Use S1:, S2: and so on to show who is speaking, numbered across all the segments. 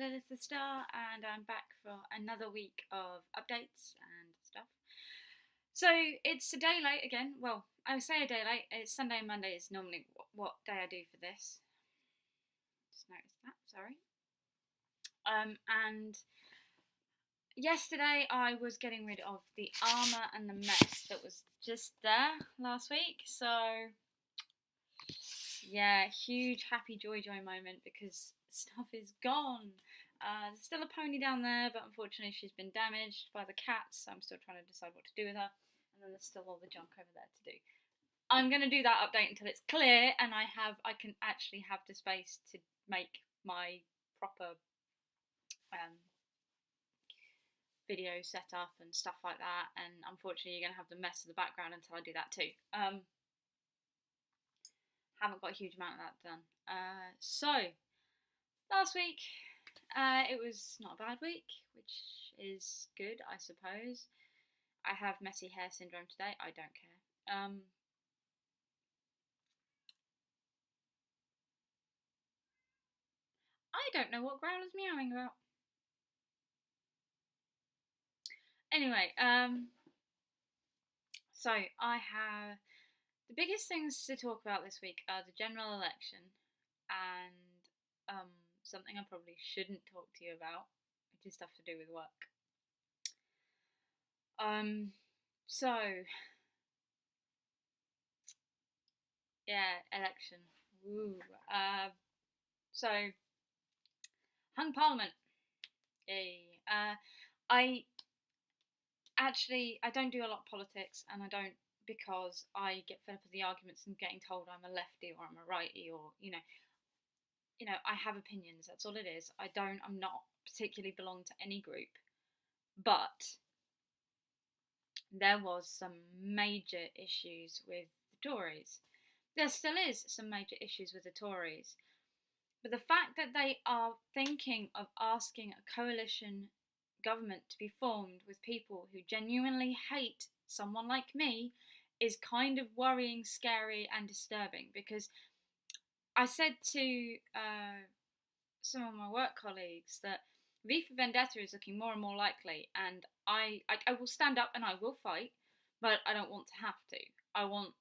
S1: Lilith the Star, and I'm back for another week of updates and stuff. So it's a day late again. Well, I say a day late. It's Sunday and Monday is normally what day I do for this. Just noticed that. Sorry. And yesterday I was getting rid of the armour and the mess that was just there last week. So yeah, huge happy joy moment because stuff is gone. There's still a pony down there, but unfortunately she's been damaged by the cats, so I'm still trying to decide what to do with her. And then there's still all the junk over there to do. I'm going to do that update until it's clear and I can actually have the space to make my proper video set up and stuff like that. And unfortunately you're going to have the mess of the background until I do that too. Haven't got a huge amount of that done. So last week it was not a bad week, which is good, I suppose. I have messy hair syndrome today. I don't care. I don't know what Growler's meowing about. Anyway, so I have the biggest things to talk about this week are the general election and something I probably shouldn't talk to you about, which is stuff to do with work. So yeah, election. Woo. So hung Parliament. Yay. I don't do a lot of politics, and I don't because I get fed up with the arguments and getting told I'm a lefty or I'm a righty, or you know, I have opinions. That's all it is. I'm not particularly belong to any group, but there was some major issues with the Tories. There still is some major issues with the Tories. But the fact that they are thinking of asking a coalition government to be formed with people who genuinely hate someone like me is kind of worrying, scary and disturbing, because I said to some of my work colleagues that V for Vendetta is looking more and more likely, and I will stand up and I will fight, but I don't want to have to. I want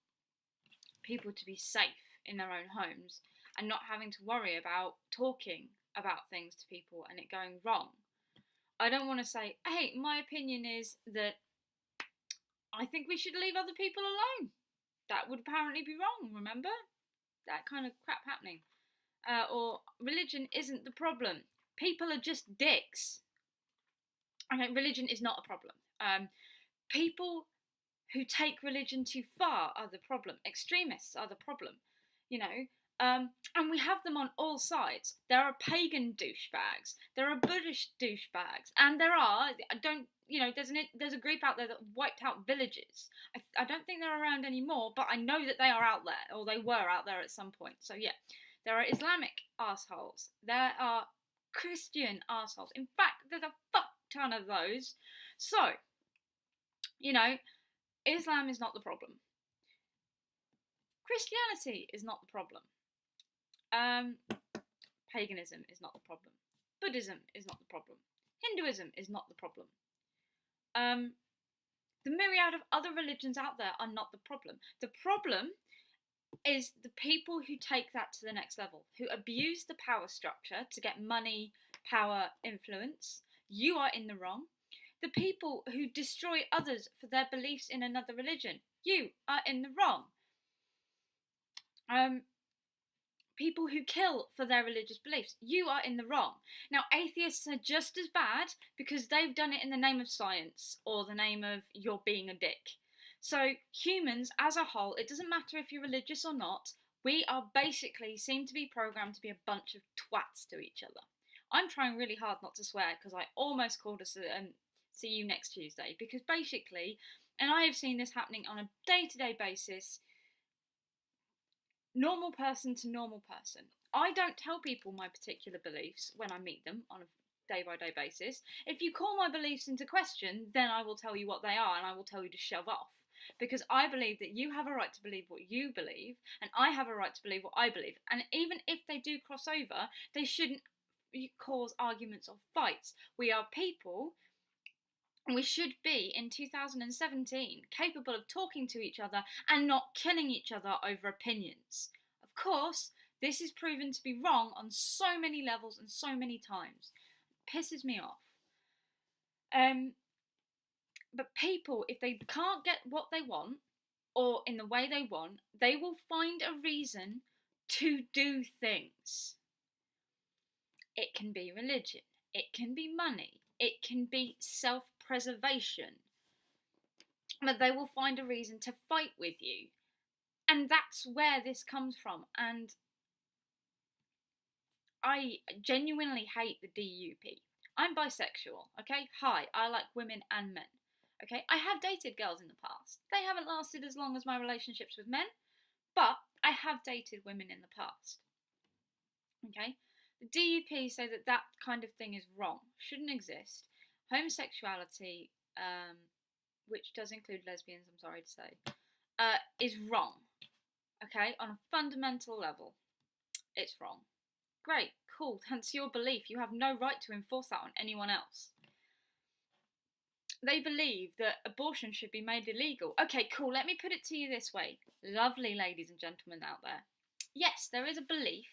S1: people to be safe in their own homes and not having to worry about talking about things to people and it going wrong. I don't want to say, hey, my opinion is that I think we should leave other people alone. That would apparently be wrong, remember? That kind of crap happening. Or religion isn't the problem. People are just dicks. Okay, religion is not a problem. People who take religion too far are the problem. Extremists are the problem. And we have them on all sides. There are pagan douchebags. There are Buddhist douchebags. And there's a group out there that wiped out villages. I don't think they're around anymore, but I know that they are out there, or they were out there at some point. So yeah, there are Islamic arseholes. There are Christian arseholes. In fact, there's a fuck ton of those. So, Islam is not the problem. Christianity is not the problem. Paganism is not the problem. Buddhism is not the problem. Hinduism is not the problem. The myriad of other religions out there are not the problem. The problem is the people who take that to the next level, who abuse the power structure to get money, power, influence. You are in the wrong. The people who destroy others for their beliefs in another religion. You are in the wrong. People who kill for their religious beliefs. You are in the wrong. Now, atheists are just as bad because they've done it in the name of science or the name of you're being a dick. So humans as a whole, it doesn't matter if you're religious or not, we are basically seem to be programmed to be a bunch of twats to each other. I'm trying really hard not to swear because I almost called us see you next Tuesday, because basically, and I have seen this happening on a day-to-day basis, normal person to normal person. I don't tell people my particular beliefs when I meet them on a day-by-day basis. If you call my beliefs into question, then I will tell you what they are and I will tell you to shove off. Because I believe that you have a right to believe what you believe, and I have a right to believe what I believe. And even if they do cross over, they shouldn't cause arguments or fights. We are people, and we should be, in 2017, capable of talking to each other and not killing each other over opinions. Of course, this is proven to be wrong on so many levels and so many times. It pisses me off. But people, if they can't get what they want, or in the way they want, they will find a reason to do things. It can be religion, it can be money, it can be self-preservation. But they will find a reason to fight with you. And that's where this comes from. And I genuinely hate the DUP. I'm bisexual, okay? Hi, I like women and men. Okay, I have dated girls in the past. They haven't lasted as long as my relationships with men, but I have dated women in the past. Okay, the DUP say that that kind of thing is wrong, shouldn't exist. Homosexuality, which does include lesbians, I'm sorry to say, is wrong. Okay, on a fundamental level, it's wrong. Great, cool, that's your belief. You have no right to enforce that on anyone else. They believe that abortion should be made illegal. Okay, cool, let me put it to you this way. Lovely ladies and gentlemen out there. Yes, there is a belief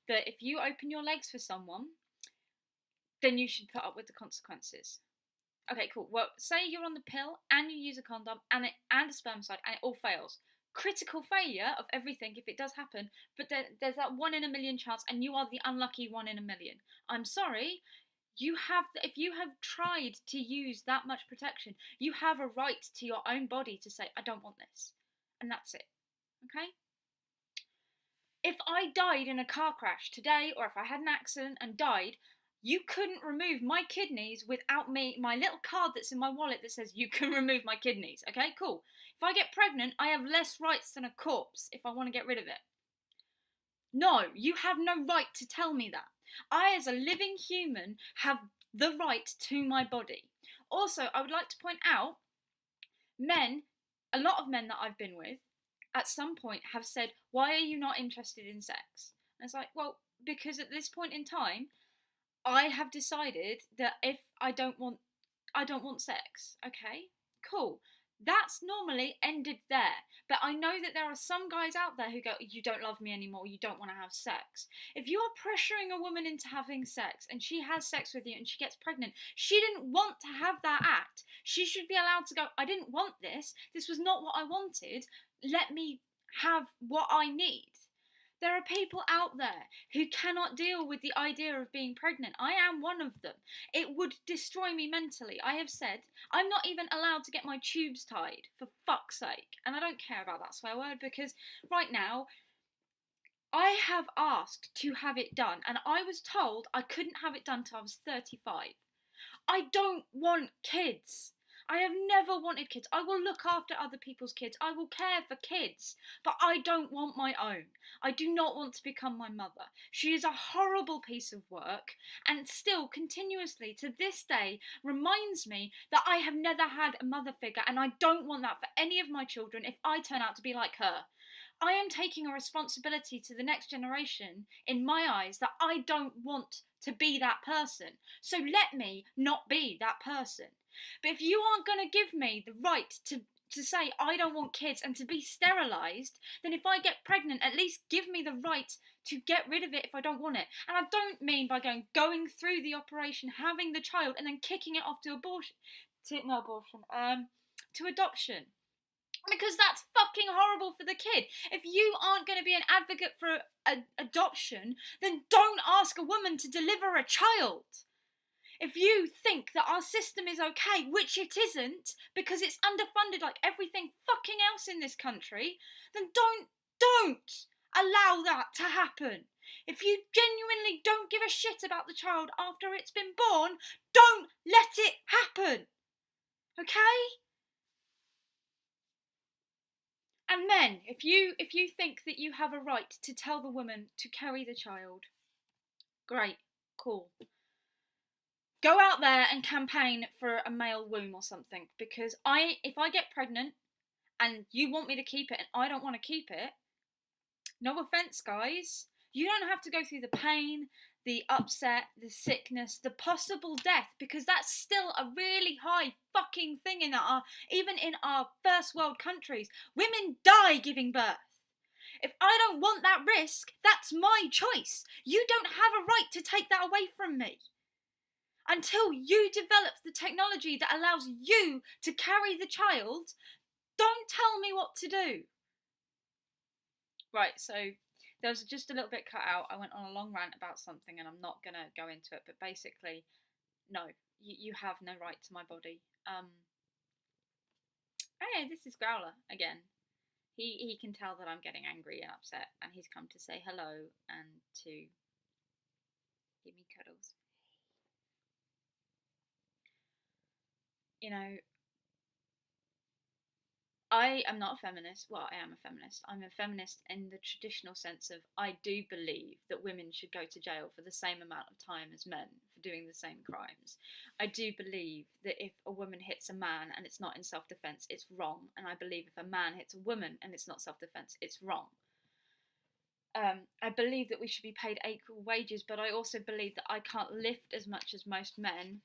S1: that if you open your legs for someone, then you should put up with the consequences. Okay, cool. Well, say you're on the pill and you use a condom and a spermicide and it all fails. Critical failure of everything if it does happen, but there's that 1 in a million chance and you are the unlucky 1 in a million. I'm sorry. If you have tried to use that much protection, you have a right to your own body to say, I don't want this. And that's it. Okay? If I died in a car crash today, or if I had an accident and died, you couldn't remove my kidneys without my little card that's in my wallet that says you can remove my kidneys. Okay, cool. If I get pregnant, I have less rights than a corpse if I want to get rid of it. No, you have no right to tell me that. I, as a living human, have the right to my body. Also, I would like to point out, a lot of men that I've been with, at some point have said, why are you not interested in sex? And it's like, well, because at this point in time, I have decided that if I don't want sex. Okay, cool. That's normally ended there. But I know that there are some guys out there who go, you don't love me anymore, you don't want to have sex. If you are pressuring a woman into having sex and she has sex with you and she gets pregnant, she didn't want to have that act. She should be allowed to go, I didn't want this. This was not what I wanted. Let me have what I need. There are people out there who cannot deal with the idea of being pregnant. I am one of them. It would destroy me mentally. I have said I'm not even allowed to get my tubes tied, for fuck's sake. And I don't care about that swear word because right now I have asked to have it done and I was told I couldn't have it done till I was 35. I don't want kids. I have never wanted kids. I will look after other people's kids. I will care for kids. But I don't want my own. I do not want to become my mother. She is a horrible piece of work and still continuously to this day reminds me that I have never had a mother figure and I don't want that for any of my children if I turn out to be like her. I am taking a responsibility to the next generation in my eyes that I don't want to be that person. So let me not be that person. But if you aren't going to give me the right to say I don't want kids and to be sterilised, then if I get pregnant, at least give me the right to get rid of it if I don't want it. And I don't mean by going through the operation, having the child, and then kicking it off to adoption. Because that's fucking horrible for the kid. If you aren't going to be an advocate for adoption, then don't ask a woman to deliver a child. If you think that our system is okay, which it isn't, because it's underfunded like everything fucking else in this country, then don't allow that to happen. If you genuinely don't give a shit about the child after it's been born, don't let it happen. Okay? And men, if you think that you have a right to tell the woman to carry the child, great, cool. Go out there and campaign for a male womb or something, because if I get pregnant and you want me to keep it and I don't want to keep it, no offence guys, you don't have to go through the pain, the upset, the sickness, the possible death, because that's still a really high fucking thing even in our first world countries. Women die giving birth. If I don't want that risk, that's my choice. You don't have a right to take that away from me. Until you develop the technology that allows you to carry the child, don't tell me what to do. Right, so there was just a little bit cut out. I went on a long rant about something and I'm not going to go into it, but basically, no, you have no right to my body. Hey, this is Growler again. He can tell that I'm getting angry and upset, and he's come to say hello and to give me cuddles. You know, I am not a feminist. Well, I am a feminist. I'm a feminist in the traditional sense of I do believe that women should go to jail for the same amount of time as men for doing the same crimes. I do believe that if a woman hits a man and it's not in self-defense, it's wrong. And I believe if a man hits a woman and it's not self-defense, it's wrong. I believe that we should be paid equal wages, but I also believe that I can't lift as much as most men.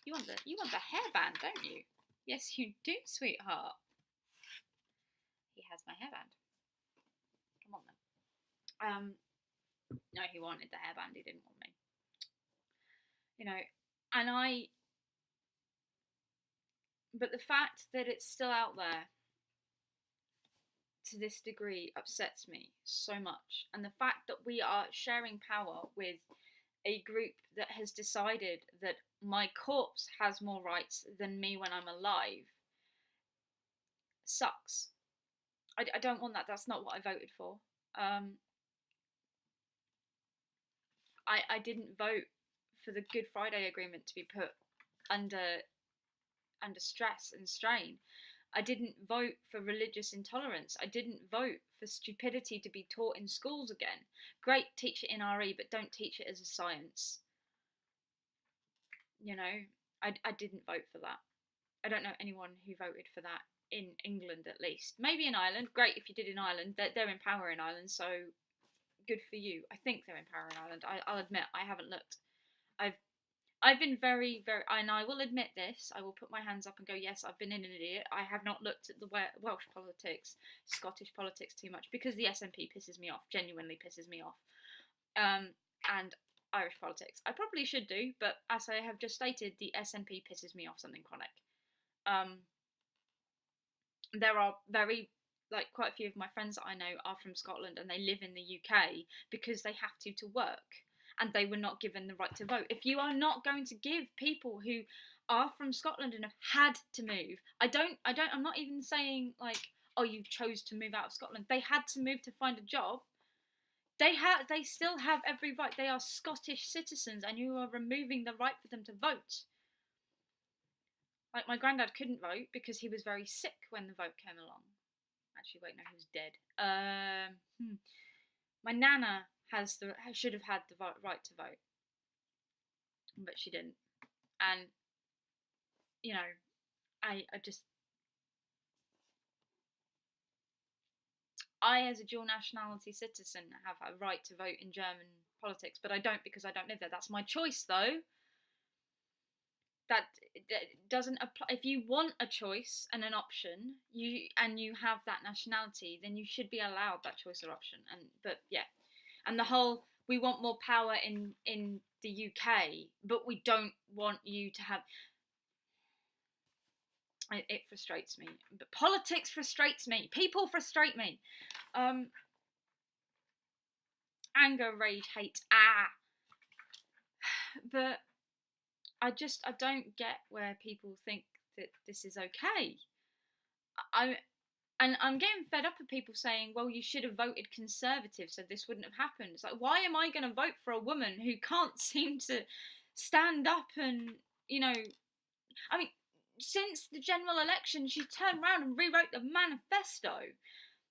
S1: You want the hairband, don't you? Yes, you do, sweetheart. He has my hairband. Come on then. No, he wanted the hairband. He didn't want me. You know, and but the fact that it's still out there to this degree upsets me so much. And the fact that we are sharing power with a group that has decided that my corpse has more rights than me when I'm alive sucks. I don't want that. That's not what I voted for. I didn't vote for the Good Friday Agreement to be put under stress and strain. I didn't vote for religious intolerance. I didn't vote for stupidity to be taught in schools again. Great, teach it in RE, but don't teach it as a science. You know, I didn't vote for that. I don't know anyone who voted for that in England, at least. Maybe in Ireland. Great if you did in Ireland. They're in power in Ireland, so good for you. I think they're in power in Ireland. I'll admit, I haven't looked. I've been very, very, and I will admit this, I will put my hands up and go, yes, I've been an idiot. I have not looked at the Welsh politics, Scottish politics too much, because the SNP pisses me off, genuinely pisses me off. And Irish politics. I probably should do, but as I have just stated, the SNP pisses me off something chronic. There are quite a few of my friends that I know are from Scotland and they live in the UK because they have to work. And they were not given the right to vote. If you are not going to give people who are from Scotland and have had to move, I'm not even saying like, oh, you chose to move out of Scotland. They had to move to find a job. They still have every right. They are Scottish citizens, and you are removing the right for them to vote. Like my granddad couldn't vote because he was very sick when the vote came along. Actually, wait, no, he was dead. My nana should have had the right to vote, but she didn't. And you know, I as a dual nationality citizen have a right to vote in German politics, but I don't because I don't live there. That's my choice, though. That doesn't apply. If you want a choice and an option, you have that nationality, then you should be allowed that choice or option. But yeah. And the whole, we want more power in the UK, but we don't want you to have... It frustrates me. But politics frustrates me. People frustrate me. Anger, rage, hate. But I don't get where people think that this is okay. And I'm getting fed up of people saying, well, you should have voted Conservative so this wouldn't have happened. It's like, why am I going to vote for a woman who can't seem to stand up and, you know... I mean, since the general election, she turned around and rewrote the manifesto.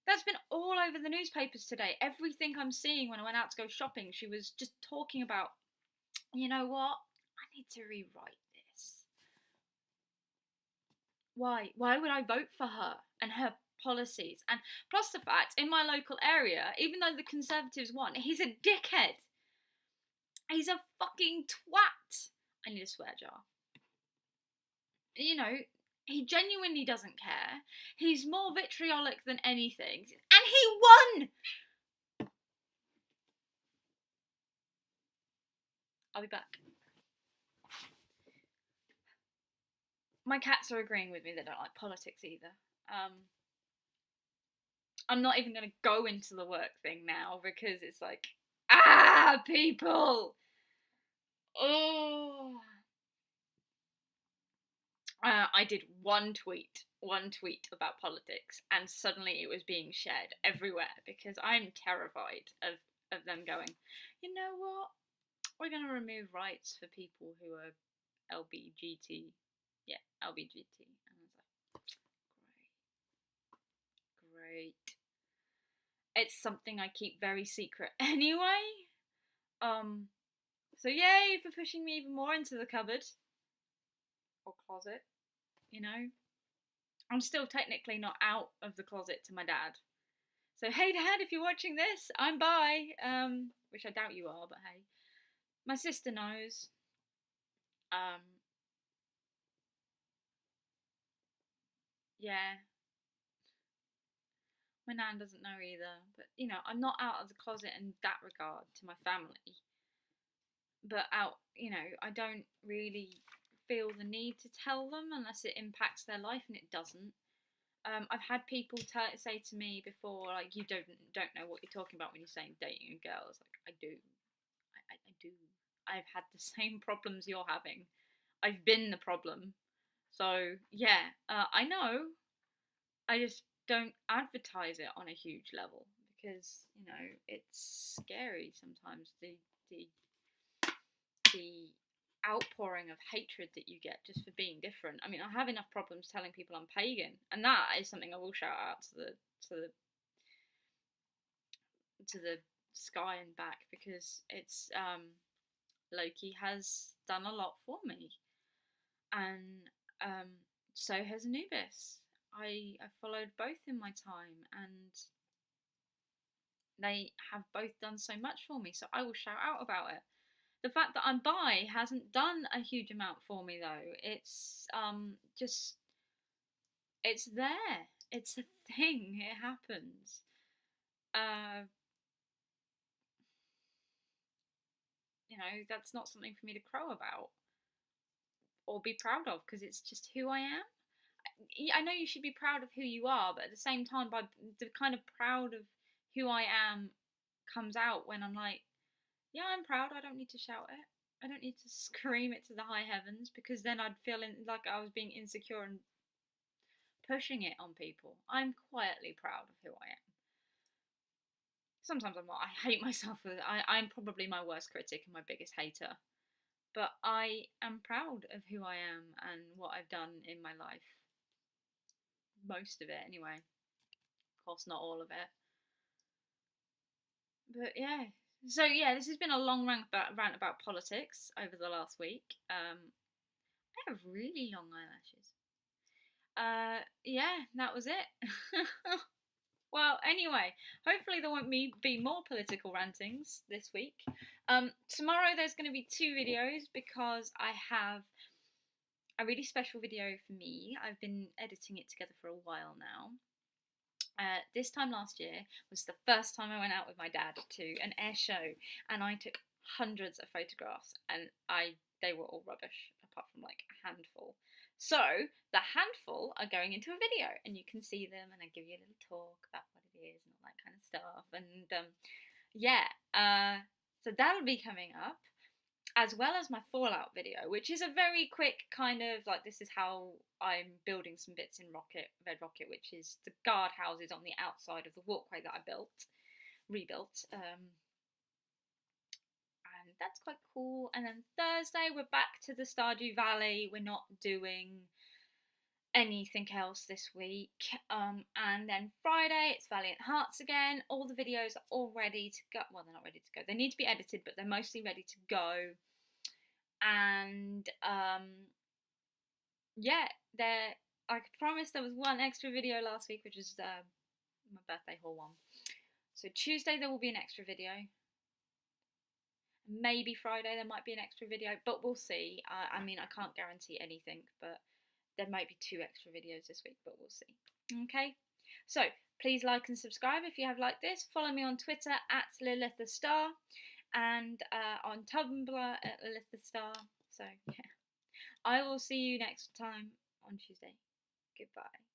S1: That's been all over the newspapers today. Everything I'm seeing when I went out to go shopping, she was just talking about, you know what? I need to rewrite this. Why? Why would I vote for her and her policies? And plus the fact, in my local area, even though the Conservatives won, he's a dickhead. He's a fucking twat. I need a swear jar. You know, he genuinely doesn't care. He's more vitriolic than anything. And he won! I'll be back. My cats are agreeing with me. They don't like politics either. I'm not even going to go into the work thing now because it's like, people! Oh. I did one tweet about politics, and suddenly it was being shared everywhere because I'm terrified of them going, you know what? We're going to remove rights for people who are LBGT. Yeah, LBGT. And I was like, great. It's something I keep very secret anyway. So yay for pushing me even more into the cupboard. Or closet, you know. I'm still technically not out of the closet to my dad. So hey Dad, if you're watching this, I'm bi. Which I doubt you are, but hey. My sister knows. Yeah. My nan doesn't know either. But, you know, I'm not out of the closet in that regard to my family. But out, you know, I don't really feel the need to tell them unless it impacts their life, and it doesn't. I've had people say to me before, like, you don't know what you're talking about when you're saying dating a girl. It's like, I do. I do. I've had the same problems you're having. I've been the problem. So, yeah, I know. I just don't advertise it on a huge level because, you know, it's scary sometimes, the outpouring of hatred that you get just for being different. I mean, I have enough problems telling people I'm pagan, and that is something I will shout out to the sky and back, because it's Loki has done a lot for me, and so has Anubis. I followed both in my time, and they have both done so much for me, so I will shout out about it. The fact that I'm bi hasn't done a huge amount for me, though. It's just, it's there. It's a thing. It happens. You know, that's not something for me to crow about or be proud of, because it's just who I am. I know you should be proud of who you are, but at the same time, by the kind of proud of who I am comes out when I'm like, yeah, I'm proud. I don't need to shout it. I don't need to scream it to the high heavens, because then I'd feel like I was being insecure and pushing it on people. I'm quietly proud of who I am. Sometimes I'm not. I hate myself. I'm probably my worst critic and my biggest hater. But I am proud of who I am and what I've done in my life. Most of it, anyway. Of course, not all of it. But yeah. So yeah, this has been a long rant about politics over the last week. I have really long eyelashes. Yeah, that was it. Well, anyway, hopefully there won't be more political rantings this week. Tomorrow there's going to be 2 videos because I have a really special video for me. I've been editing it together for a while now. This time last year was the first time I went out with my dad to an air show, and I took hundreds of photographs, and they were all rubbish apart from like a handful. So the handful are going into a video, and you can see them, and I give you a little talk about what it is and all that kind of stuff. And so that'll be coming up, as well as my Fallout video, which is a very quick kind of like, this is how I'm building some bits in Red Rocket, which is the guard houses on the outside of the walkway that I rebuilt. And that's quite cool. And then Thursday we're back to the Stardew Valley. We're not doing anything else this week. And then Friday it's Valiant Hearts again. All the videos are all ready to go. Well, they're not ready to go. They need to be edited, but they're mostly ready to go. And yeah, I promised there was one extra video last week, which is my birthday haul one. So Tuesday there will be an extra video. Maybe Friday there might be an extra video, but we'll see. I mean, I can't guarantee anything, but there might be 2 extra videos this week, but we'll see. Okay, so please like and subscribe if you have liked this. Follow me on Twitter at LilithTheStar and on Tumblr at LilithTheStar. So yeah, I will see you next time on Tuesday. Goodbye.